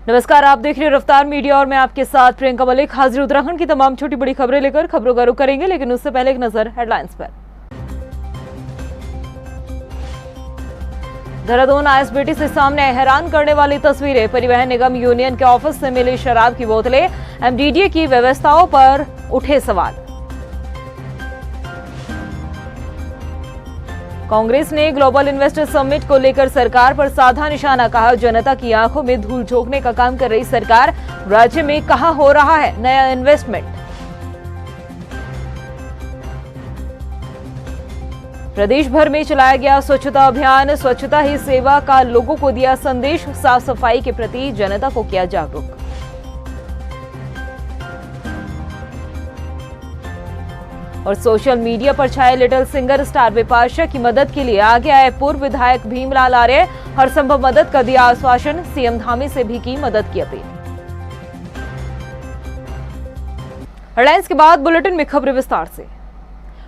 नमस्कार, आप देख रहे हैं रफ्तार मीडिया और मैं आपके साथ प्रियंका मलिक हाजिर उत्तराखंड की तमाम छोटी बड़ी खबरें लेकर खबरों का रुख करेंगे, लेकिन उससे पहले एक नजर हेडलाइंस पर। देहरादून आईएसबीटी से सामने हैरान करने वाली तस्वीरें। परिवहन निगम यूनियन के ऑफिस से मिली शराब की बोतलें, एमडीडीए की व्यवस्थाओं पर उठे सवाल। कांग्रेस ने ग्लोबल इन्वेस्टर समिट को लेकर सरकार पर साधा निशाना। कहा, जनता की आंखों में धूल झोंकने का काम कर रही सरकार। राज्य में कहां हो रहा है नया इन्वेस्टमेंट। प्रदेश भर में चलाया गया स्वच्छता अभियान। स्वच्छता ही सेवा का लोगों को दिया संदेश। साफ सफाई के प्रति जनता को किया जागरूक। और सोशल मीडिया पर छाए लिटिल सिंगर स्टार बिपाशा की मदद के लिए आगे आए पूर्व विधायक भीमलाल आर्य। हर संभव मदद का दिया आश्वासन। सीएम धामी से भी की मदद की अपील। हेडलाइंस के बाद बुलेटिन में खबरें विस्तार से।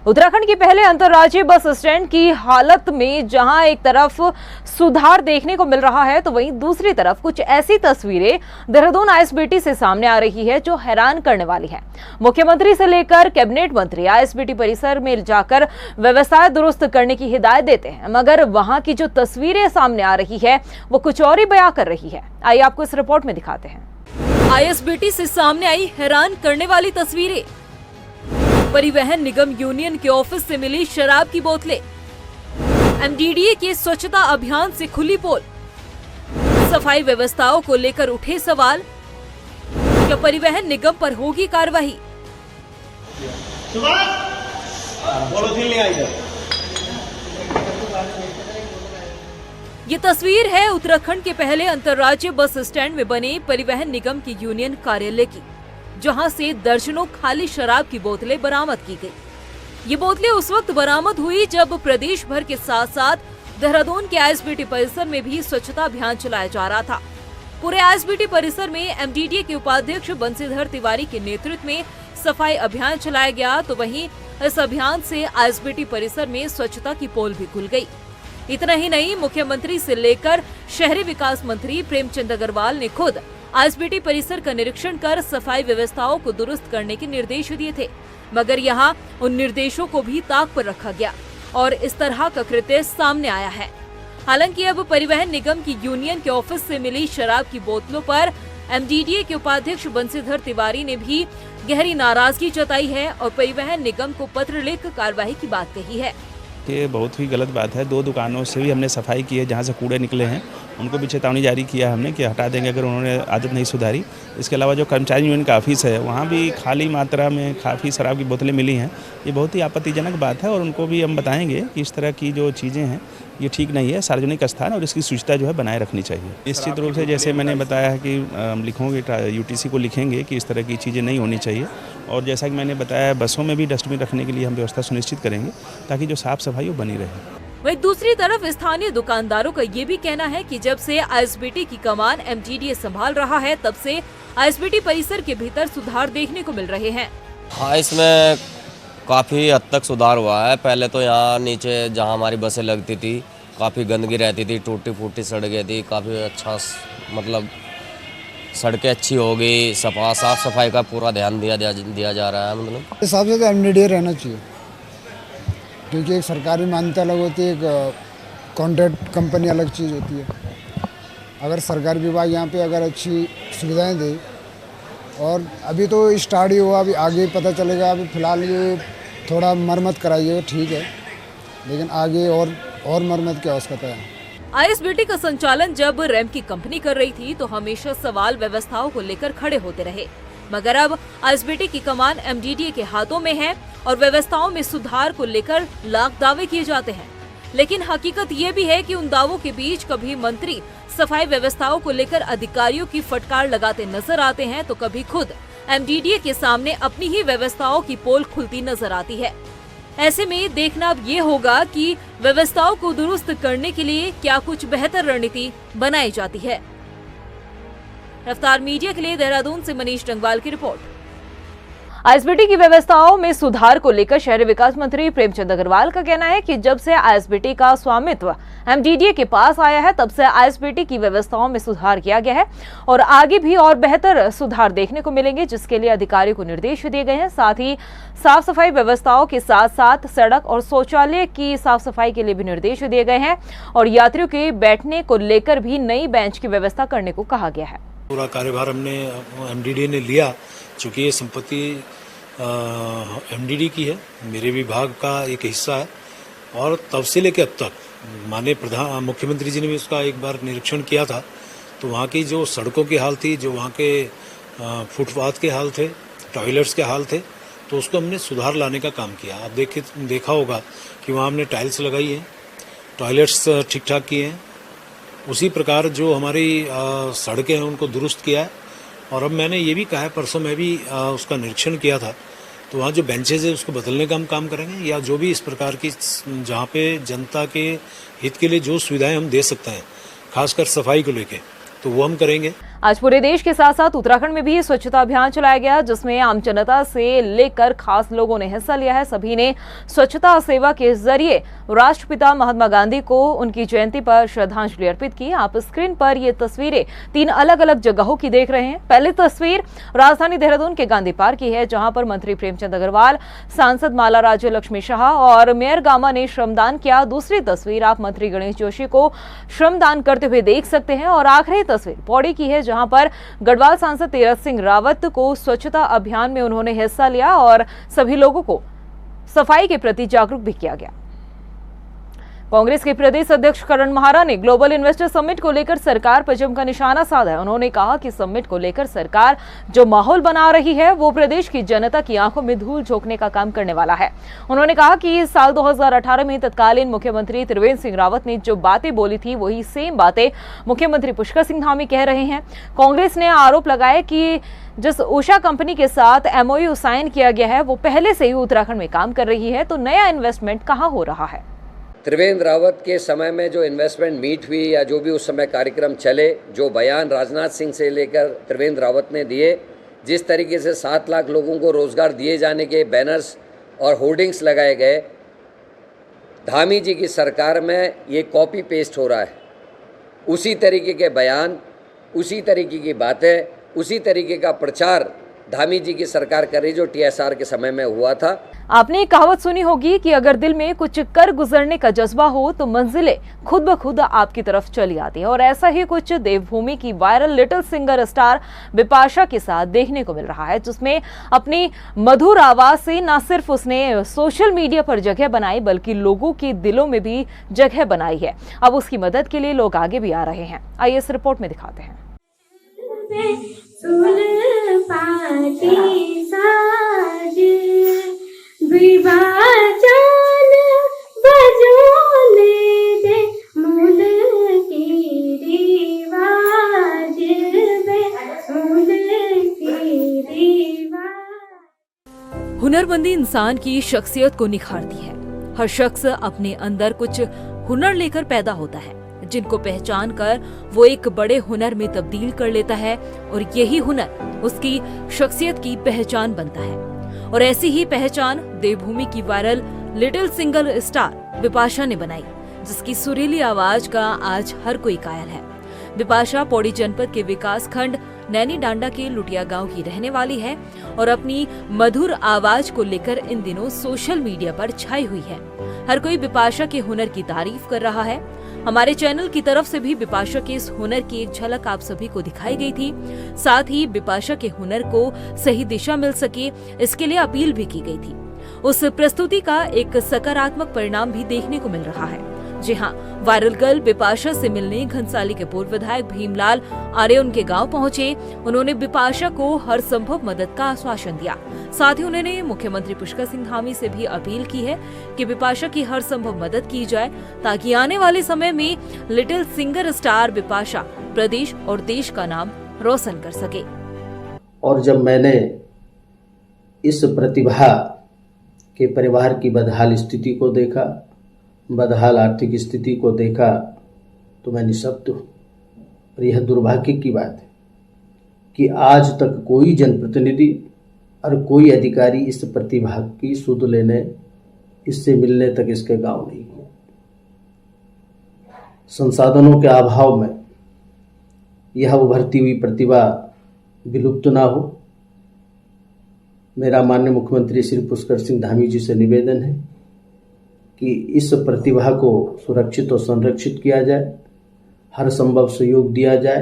उत्तराखंड के पहले अंतर्राज्यीय बस स्टैंड की हालत में जहां एक तरफ सुधार देखने को मिल रहा है, तो वहीं दूसरी तरफ कुछ ऐसी तस्वीरें देहरादून आईएसबीटी से सामने आ रही है जो हैरान करने वाली है। मुख्यमंत्री से लेकर कैबिनेट मंत्री आईएसबीटी परिसर में जाकर व्यवस्था दुरुस्त करने की हिदायत देते हैं, मगर वहां की जो तस्वीरें सामने आ रही है वो कुछ और ही बयां कर रही है। आइए आपको इस रिपोर्ट में दिखाते हैं। आईएसबीटी से सामने आई हैरान करने वाली तस्वीरें। परिवहन निगम यूनियन के ऑफिस से मिली शराब की बोतलें, एमडीडीए के स्वच्छता अभियान से खुली पोल, सफाई व्यवस्थाओं को लेकर उठे सवाल। क्या परिवहन निगम पर होगी कार्रवाई? ये तस्वीर है उत्तराखंड के पहले अंतर्राज्यीय बस स्टैंड में बने परिवहन निगम की यूनियन कार्यालय की, जहां से दर्जनों खाली शराब की बोतलें बरामद की गई। ये बोतलें उस वक्त बरामद हुई जब प्रदेश भर के साथ साथ देहरादून के आईएसबीटी परिसर में भी स्वच्छता अभियान चलाया जा रहा था। पूरे आईएसबीटी परिसर में एमडीडीए के उपाध्यक्ष बंसीधर तिवारी के नेतृत्व में सफाई अभियान चलाया गया, तो वहीं इस अभियान से आईएसबीटी परिसर में स्वच्छता की पोल भी खुल गई। इतना ही नहीं, मुख्यमंत्री से लेकर शहरी विकास मंत्री प्रेमचंद अग्रवाल ने खुद आईएसबीटी परिसर का निरीक्षण कर सफाई व्यवस्थाओं को दुरुस्त करने के निर्देश दिए थे, मगर यहां उन निर्देशों को भी ताक पर रखा गया और इस तरह का कृत्य सामने आया है। हालांकि अब परिवहन निगम की यूनियन के ऑफिस से मिली शराब की बोतलों पर एमडीडीए के उपाध्यक्ष बंसीधर तिवारी ने भी गहरी नाराजगी जताई है और परिवहन निगम को पत्र लिख कार्रवाई की बात कही है। ये बहुत ही गलत बात है। 2 दुकानों से भी हमने सफाई की है, जहाँ से कूड़े निकले हैं उनको भी चेतावनी जारी किया हमने कि हटा देंगे अगर उन्होंने आदत नहीं सुधारी। इसके अलावा जो कर्मचारी यूनियन का ऑफिस है वहाँ भी खाली मात्रा में काफ़ी शराब की बोतलें मिली हैं। ये बहुत ही आपत्तिजनक बात है और उनको भी हम बताएंगे कि इस तरह की जो चीज़ें हैं ये ठीक नहीं है। सार्वजनिक स्थान और इसकी शुचिता जो है बनाए रखनी चाहिए। निश्चित रूप से जैसे मैंने बताया है कि हम लिखोगे यूटीसी को लिखेंगे कि इस तरह की चीज़ें नहीं होनी चाहिए, और जैसा कि मैंने बताया बसों में भी डस्टबिन रखने के लिए हम व्यवस्था सुनिश्चित करेंगे ताकि जो साफ सफाई वो बनी रहे। वहीं दूसरी तरफ स्थानीय दुकानदारों का ये भी कहना है कि जब से आईएसबीटी की कमान एमडीडीए संभाल रहा है, तब से आईएसबीटी परिसर के भीतर सुधार देखने को मिल रहे हैं। हाँ, इसमें काफ़ी हद तक सुधार हुआ है। पहले तो यहाँ नीचे जहाँ हमारी बसें लगती थी काफ़ी गंदगी रहती थी, टूटी फूटी सड़कें थी। काफ़ी अच्छा मतलब सड़कें अच्छी हो गई, साफ सफाई का पूरा ध्यान दिया जा रहा है। मतलब हिसाब से तो एमडीडीए रहना चाहिए, क्योंकि एक सरकारी मान्यता अलग होती है, एक कॉन्ट्रैक्ट कंपनी अलग चीज़ होती है। अगर सरकारी विभाग यहाँ पे अगर अच्छी सुविधाएं दे, और अभी तो स्टार्ट ही हुआ, अभी आगे पता चलेगा। अभी फ़िलहाल ये थोड़ा मरम्मत कराइए, ठीक है, लेकिन आगे और मरम्मत की आवश्यकता है। आईएसबीटी का संचालन जब रैम्प की कंपनी कर रही थी तो हमेशा सवाल व्यवस्थाओं को लेकर खड़े होते रहे, मगर अब आईएसबीटी की कमान एमडीडीए के हाथों में है और व्यवस्थाओं में सुधार को लेकर लाख दावे किए जाते हैं। लेकिन हकीकत ये भी है कि उन दावों के बीच कभी मंत्री सफाई व्यवस्थाओं को लेकर अधिकारियों की फटकार लगाते नजर आते हैं, तो कभी खुद एमडीडीए के सामने अपनी ही व्यवस्थाओं की पोल खुलती नजर आती है। ऐसे में देखना अब ये होगा कि व्यवस्थाओं को दुरुस्त करने के लिए क्या कुछ बेहतर रणनीति बनाई जाती है। रफ्तार मीडिया के लिए देहरादून से मनीष डंगवाल की रिपोर्ट। आईएसबीटी की व्यवस्थाओं में सुधार को लेकर शहरी विकास मंत्री प्रेमचंद अग्रवाल का कहना है कि जब से आईएसबीटी का स्वामित्व एमडीडीए के पास आया है तब से आईएसबीटी की व्यवस्थाओं में सुधार किया गया है और आगे भी और बेहतर सुधार देखने को मिलेंगे, जिसके लिए अधिकारियों को निर्देश दिए गए हैं। साथ ही साफ सफाई व्यवस्थाओं के साथ साथ सड़क और शौचालय की साफ सफाई के लिए भी निर्देश दिए गए हैं और यात्रियों के बैठने को लेकर भी नई बेंच की व्यवस्था करने को कहा गया है। पूरा कार्यभार हमने एमडीडी ने लिया, चूँकि ये संपत्ति एमडीडी की है, मेरे विभाग का एक हिस्सा है और तब से लेकर अब तक माननीय मुख्यमंत्री जी ने भी उसका एक बार निरीक्षण किया था। तो वहाँ की जो सड़कों की हाल थी, जो वहाँ के फुटपाथ के हाल थे, टॉयलेट्स के हाल थे, तो उसको हमने सुधार लाने का काम किया। आप देखा होगा कि वहाँ हमने टाइल्स लगाई है, टॉयलेट्स ठीक ठाक किए हैं। उसी प्रकार जो हमारी सड़कें हैं उनको दुरुस्त किया है। और अब मैंने ये भी कहा है, परसों मैं भी उसका निरीक्षण किया था, तो वहाँ जो बेंचेज है उसको बदलने का हम काम करेंगे, या जो भी इस प्रकार की जहाँ पे जनता के हित के लिए जो सुविधाएं हम दे सकते हैं, खासकर सफाई को लेके, तो वो हम करेंगे। आज पूरे देश के साथ साथ उत्तराखंड में भी स्वच्छता अभियान चलाया गया, जिसमें आम जनता से लेकर खास लोगों ने हिस्सा लिया है। सभी ने स्वच्छता सेवा के जरिए राष्ट्रपिता महात्मा गांधी को उनकी जयंती पर श्रद्धांजलि अर्पित की। आप स्क्रीन पर ये तस्वीरें 3 अलग अलग जगहों की देख रहे हैं। पहली तस्वीर राजधानी देहरादून के गांधी पार्क की है, जहां पर मंत्री प्रेमचंद अग्रवाल, सांसद माला राज्य लक्ष्मी शाह और मेयर गामा ने श्रमदान किया। दूसरी तस्वीर आप मंत्री गणेश जोशी को श्रमदान करते हुए देख सकते हैं और आखिरी तस्वीर पौड़ी की है, जहां पर गढ़वाल सांसद तीरथ सिंह रावत को स्वच्छता अभियान में उन्होंने हिस्सा लिया और सभी लोगों को सफाई के प्रति जागरूक भी किया गया। कांग्रेस के प्रदेश अध्यक्ष करण महारा ने ग्लोबल इन्वेस्टर समिट को लेकर सरकार पर जमकर निशाना साधा है। उन्होंने कहा कि समिट को लेकर सरकार जो माहौल बना रही है वो प्रदेश की जनता की आंखों में धूल झोंकने का काम करने वाला है। उन्होंने कहा कि साल 2018 में तत्कालीन मुख्यमंत्री त्रिवेंद्र सिंह रावत ने जो बातें बोली थी वही सेम बातें मुख्यमंत्री पुष्कर सिंह धामी कह रहे हैं। कांग्रेस ने आरोप लगाया कि जिस उषा कंपनी के साथ एमओयू साइन किया गया है वो पहले से ही उत्तराखंड में काम कर रही है, तो नया इन्वेस्टमेंट कहां हो रहा है। त्रिवेंद्र रावत के समय में जो इन्वेस्टमेंट मीट हुई या जो भी उस समय कार्यक्रम चले, जो बयान राजनाथ सिंह से लेकर त्रिवेंद्र रावत ने दिए, जिस तरीके से 7 लाख लोगों को रोजगार दिए जाने के बैनर्स और होर्डिंग्स लगाए गए, धामी जी की सरकार में ये कॉपी पेस्ट हो रहा है। उसी तरीके के बयान, उसी तरीके की बातें, उसी तरीके का प्रचार धामी जी की सरकार कर रही जो टीएसआर के समय में हुआ था। आपने एक कहावत सुनी होगी कि अगर दिल में कुछ कर गुजरने का जज्बा हो तो मंजिलें खुद ब खुद आपकी तरफ चली आती है और ऐसा ही कुछ देवभूमि की viral little singer star Bipasha के साथ देखने को मिल रहा है, जिसमें अपनी मधुर आवाज से न सिर्फ उसने सोशल मीडिया पर जगह बनाई बल्कि लोगों के दिलों में भी जगह बनाई है। अब उसकी मदद के लिए लोग आगे भी आ रहे हैं। आइए इस रिपोर्ट में दिखाते हैं। हुनरमंदी इंसान की शख्सियत को निखारती है। हर शख्स अपने अंदर कुछ हुनर लेकर पैदा होता है, जिनको पहचान कर वो एक बड़े हुनर में तब्दील कर लेता है और यही हुनर उसकी शख्सियत की पहचान बनता है। और ऐसी ही पहचान देवभूमि की viral little singer star Bipasha ने बनाई, जिसकी सुरीली आवाज का आज हर कोई कायल है। बिपाशा पौड़ी जनपद के विकास खंड नैनी डांडा के लुटिया गांव की रहने वाली है और अपनी मधुर आवाज को लेकर इन दिनों सोशल मीडिया पर छाई हुई है। हर कोई बिपाशा के हुनर की तारीफ कर रहा है। हमारे चैनल की तरफ से भी बिपाशा के इस हुनर की एक झलक आप सभी को दिखाई गई थी। साथ ही बिपाशा के हुनर को सही दिशा मिल सके, इसके लिए अपील भी की गई थी। उस प्रस्तुति का एक सकारात्मक परिणाम भी देखने को मिल रहा है। जी हाँ, वायरल गर्ल बिपाशा से मिलने घनसाली के पूर्व विधायक भीमलाल आर्य उनके गांव पहुंचे। उन्होंने बिपाशा को हर संभव मदद का आश्वासन दिया। साथ ही उन्होंने मुख्यमंत्री पुष्कर सिंह धामी से भी अपील की है कि बिपाशा की हर संभव मदद की जाए, ताकि आने वाले समय में लिटिल सिंगर स्टार बिपाशा प्रदेश और देश का नाम रोशन कर सके। और जब मैंने इस प्रतिभा के परिवार की बदहाल स्थिति को देखा, बदहाल आर्थिक स्थिति को देखा, तो मैं निःशब्द हूँ। और यह दुर्भाग्य की बात है कि आज तक कोई जनप्रतिनिधि और कोई अधिकारी इस प्रतिभा की सुध लेने, इससे मिलने तक इसके गांव नहीं गए। संसाधनों के अभाव में यह उभरती हुई प्रतिभा विलुप्त ना हो, मेरा माननीय मुख्यमंत्री श्री पुष्कर सिंह धामी जी से निवेदन है कि इस प्रतिभा को सुरक्षित और संरक्षित किया जाए, हर संभव सहयोग दिया जाए।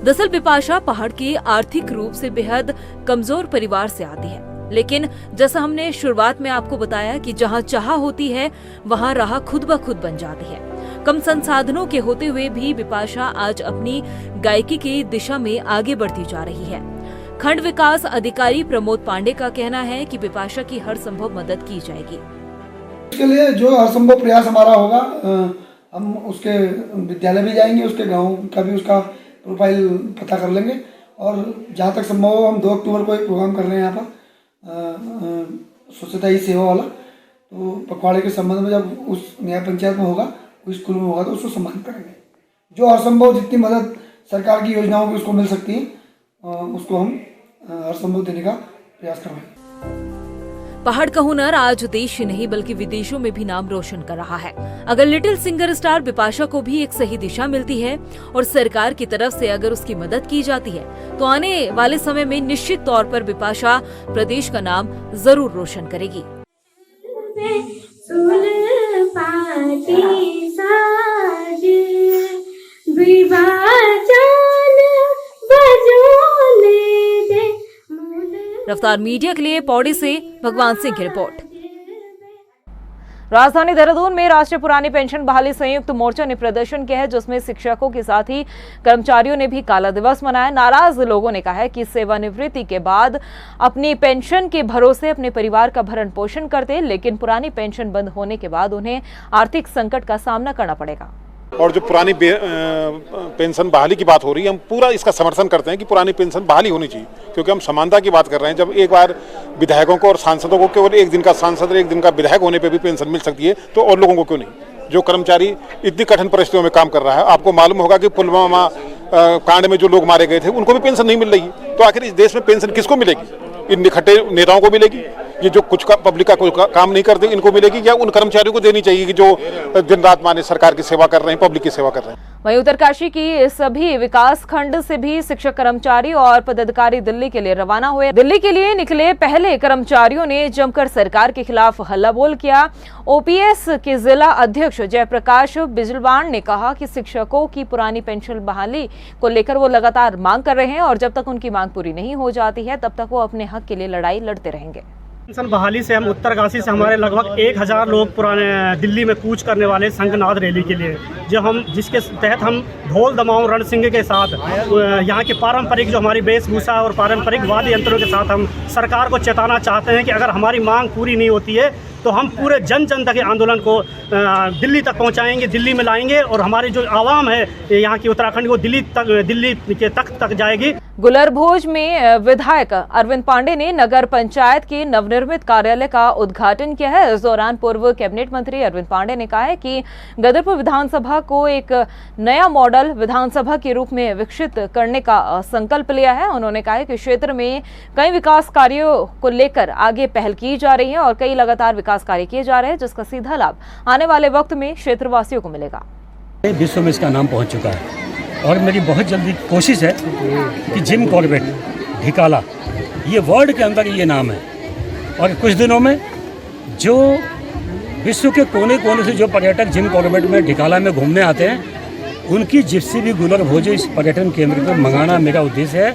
दरअसल बिपाशा पहाड़ के आर्थिक रूप से बेहद कमजोर परिवार से आती है, लेकिन जैसा हमने शुरुआत में आपको बताया कि जहां चाह होती है वहां राह खुद ब खुद बन जाती है। कम संसाधनों के होते हुए भी बिपाशा आज अपनी गायकी की दिशा में आगे बढ़ती जा रही है। खंड विकास अधिकारी प्रमोद पांडे का कहना है कि बिपाशा की हर संभव मदद की जाएगी। इसके लिए जो हर संभव प्रयास हमारा होगा, हम उसके विद्यालय भी जाएंगे, उसके गांव का भी उसका प्रोफाइल पता कर लेंगे और जहाँ तक संभव हो हम 2 अक्टूबर को एक प्रोग्राम कर रहे हैं यहाँ पर स्वच्छता ही सेवा वाला। तो पखवाड़े के संबंध में जब उस न्याय पंचायत में होगा, उस स्कूल में होगा, तो उसको सम्मानित करेंगे। जो हर संभव जितनी मदद सरकार की योजनाओं की उसको मिल सकती है, उसको हम हर संभव देने का प्रयास करवाएंगे। पहाड़ का हुनर आज देश ही नहीं बल्कि विदेशों में भी नाम रोशन कर रहा है। अगर लिटिल सिंगर स्टार बिपाशा को भी एक सही दिशा मिलती है और सरकार की तरफ से अगर उसकी मदद की जाती है, तो आने वाले समय में निश्चित तौर पर बिपाशा प्रदेश का नाम जरूर रोशन करेगी। रफ्तार मीडिया के लिए पौड़ी से भगवान सिंह की रिपोर्ट। राजधानी देहरादून में राष्ट्रीय पुरानी पेंशन बहाली संयुक्त मोर्चा ने प्रदर्शन किया है, जिसमें शिक्षकों के साथ ही कर्मचारियों ने भी काला दिवस मनाया। नाराज लोगों ने कहा है कि सेवानिवृत्ति के बाद अपनी पेंशन के भरोसे अपने परिवार का भरण पोषण करते, लेकिन पुरानी पेंशन बंद होने के बाद उन्हें आर्थिक संकट का सामना करना पड़ेगा। और जो पुरानी पेंशन बहाली की बात हो रही है, हम पूरा इसका समर्थन करते हैं कि पुरानी पेंशन बहाली होनी चाहिए, क्योंकि हम समानता की बात कर रहे हैं। जब एक बार विधायकों को और सांसदों को केवल 1 दिन का सांसद और 1 दिन का विधायक होने पे भी पेंशन मिल सकती है, तो और लोगों को क्यों नहीं? जो कर्मचारी इतनी कठिन परिस्थितियों में काम कर रहा है, आपको मालूम होगा कि पुलवामा कांड में जो लोग मारे गए थे उनको भी पेंशन नहीं मिल रही, तो आखिर इस देश में पेंशन किसको मिलेगी? इन निखट्टे नेताओं को मिलेगी, ये जो कुछ पब्लिक का कोई काम नहीं करते इनको मिलेगी, या उन कर्मचारियों को देनी चाहिए कि जो दिन रात माने सरकार की सेवा कर रहे हैं, पब्लिक की सेवा कर रहे हैं। वहीं उत्तरकाशी की सभी विकास खंड से भी शिक्षक, कर्मचारी और पदाधिकारी दिल्ली के लिए रवाना हुए। दिल्ली के लिए निकले पहले कर्मचारियों ने जमकर सरकार के खिलाफ हल्ला बोल किया। ओपीएस के जिला अध्यक्ष जयप्रकाश बिजलवाण ने कहा कि शिक्षकों की पुरानी पेंशन बहाली को लेकर वो लगातार मांग कर रहे हैं और जब तक उनकी मांग पूरी नहीं हो जाती है तब तक वो अपने हक के लिए लड़ाई लड़ते रहेंगे। पेंशन बहाली से हम उत्तरकाशी से हमारे लगभग 1000 लोग पुराने दिल्ली में कूच करने वाले संघनाद रैली के लिए, जिसके तहत हम ढोल दमाऊं रणसिंह के साथ यहाँ के पारंपरिक जो हमारी वेशभूषा और पारंपरिक वाद्य यंत्रों के साथ हम सरकार को चेताना चाहते हैं कि अगर हमारी मांग पूरी नहीं होती है तो हम पूरे जन जन तक आंदोलन को दिल्ली तक पहुंचाएंगे, दिल्ली में लाएंगे और हमारी जो आवाम है यहाँ की उत्तराखंड वो दिल्ली के तक जाएगी। गुलरभोज में विधायक अरविंद पांडे ने नगर पंचायत के नवनिर्मित कार्यालय का उद्घाटन किया है। इस दौरान पूर्व कैबिनेट मंत्री अरविंद पांडे ने कहा है कि गदरपुर विधानसभा को एक नया मॉडल विधानसभा के रूप में विकसित करने का संकल्प लिया है। उन्होंने कहा है कि क्षेत्र में कई विकास कार्यों को लेकर आगे पहल की जा रही है और कई लगातार विकास कार्य किए जा रहे हैं, जिसका सीधा लाभ आने वाले वक्त में क्षेत्रवासियों को मिलेगा। विश्व में इसका नाम पहुंच चुका है और मेरी बहुत जल्दी कोशिश है कि जिम कॉर्बेट ढिकाला ये वर्ल्ड के अंदर ये नाम है और कुछ दिनों में जो विश्व के कोने कोने से जो पर्यटक जिम कॉर्बेट में ढिकाला में घूमने आते हैं उनकी जिप्सी भी गुलरभोज इस पर्यटन केंद्र पर मंगाना मेरा उद्देश्य है,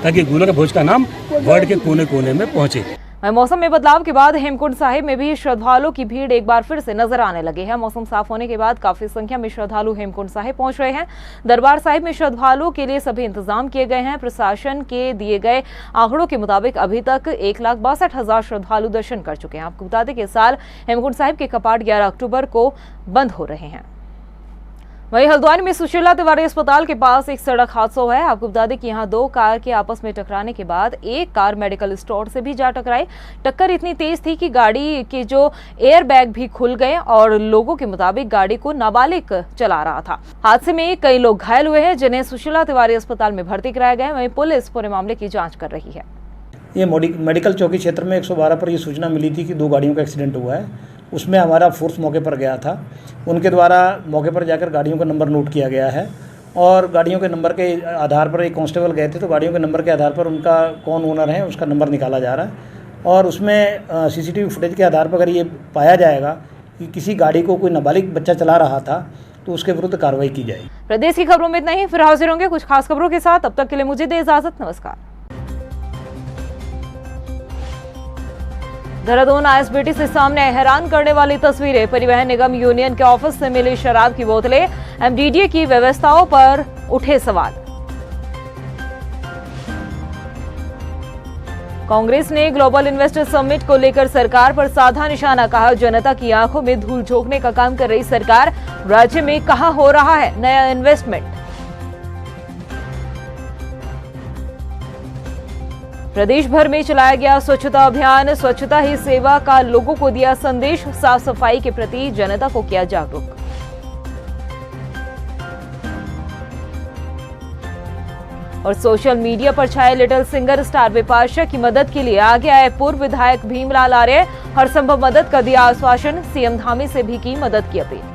ताकि गुलरभोज का नाम वर्ल्ड के कोने कोने में पहुंचे। मौसम में बदलाव के बाद हेमकुंड साहिब में भी श्रद्धालुओं की भीड़ एक बार फिर से नजर आने लगी है। मौसम साफ होने के बाद काफी संख्या में श्रद्धालु हेमकुंड साहिब पहुंच रहे हैं। दरबार साहिब में श्रद्धालुओं के लिए सभी इंतजाम किए गए हैं। प्रशासन के दिए गए आंकड़ों के मुताबिक अभी तक 1,62,000 श्रद्धालु दर्शन कर चुके हैं। आपको बता दें कि इस साल हेमकुंड साहिब के कपाट 11 अक्टूबर को बंद हो रहे हैं। वहीं हल्द्वानी में सुशीला तिवारी अस्पताल के पास एक सड़क हादसा हुआ है। आपको बता दें कि यहां 2 कार के आपस में टकराने के बाद एक कार मेडिकल स्टोर से भी जा टकराई। टक्कर इतनी तेज थी कि गाड़ी के जो एयर बैग भी खुल गए और लोगों के मुताबिक गाड़ी को नाबालिग चला रहा था। हादसे में कई लोग घायल हुए हैं, जिन्हें सुशीला तिवारी अस्पताल में भर्ती कराया गया है। वहीं पुलिस पूरे मामले की जाँच कर रही है। ये मेडिकल चौकी क्षेत्र में 112 पर ये सूचना मिली थी कि 2 गाड़ियों का एक्सीडेंट हुआ है। उसमें हमारा फोर्स मौके पर गया था। उनके द्वारा मौके पर जाकर गाड़ियों का नंबर नोट किया गया है और गाड़ियों के नंबर के आधार पर एक कांस्टेबल गए थे, तो गाड़ियों के नंबर के आधार पर उनका कौन ओनर है उसका नंबर निकाला जा रहा है और उसमें सीसीटीवी फुटेज के आधार पर अगर ये पाया जाएगा कि किसी गाड़ी को कोई नाबालिग बच्चा चला रहा था तो उसके विरुद्ध कार्रवाई की जाएगी। प्रदेश की खबरों में इतना ही, फिर हाजिर होंगे कुछ खास खबरों के साथ। अब तक के लिए मुझे दे इजाजत, नमस्कार। देहरादून आईएसबीटी से सामने हैरान करने वाली तस्वीरें। परिवहन निगम यूनियन के ऑफिस से मिली शराब की बोतलें, एमडीडीए की व्यवस्थाओं पर उठे सवाल। कांग्रेस ने ग्लोबल इन्वेस्टर समिट को लेकर सरकार पर साधा निशाना, कहा जनता की आंखों में धूल झोंकने का काम कर रही सरकार, राज्य में कहां हो रहा है नया इन्वेस्टमेंट। प्रदेश भर में चलाया गया स्वच्छता अभियान, स्वच्छता ही सेवा का लोगों को दिया संदेश, साफ सफाई के प्रति जनता को किया जागरूक। और सोशल मीडिया पर छाए लिटिल सिंगर स्टार बिपाशा की मदद के लिए आगे आए पूर्व विधायक भीमलाल आर्य, हर संभव मदद का दिया आश्वासन, सीएम धामी से भी की मदद की अपील।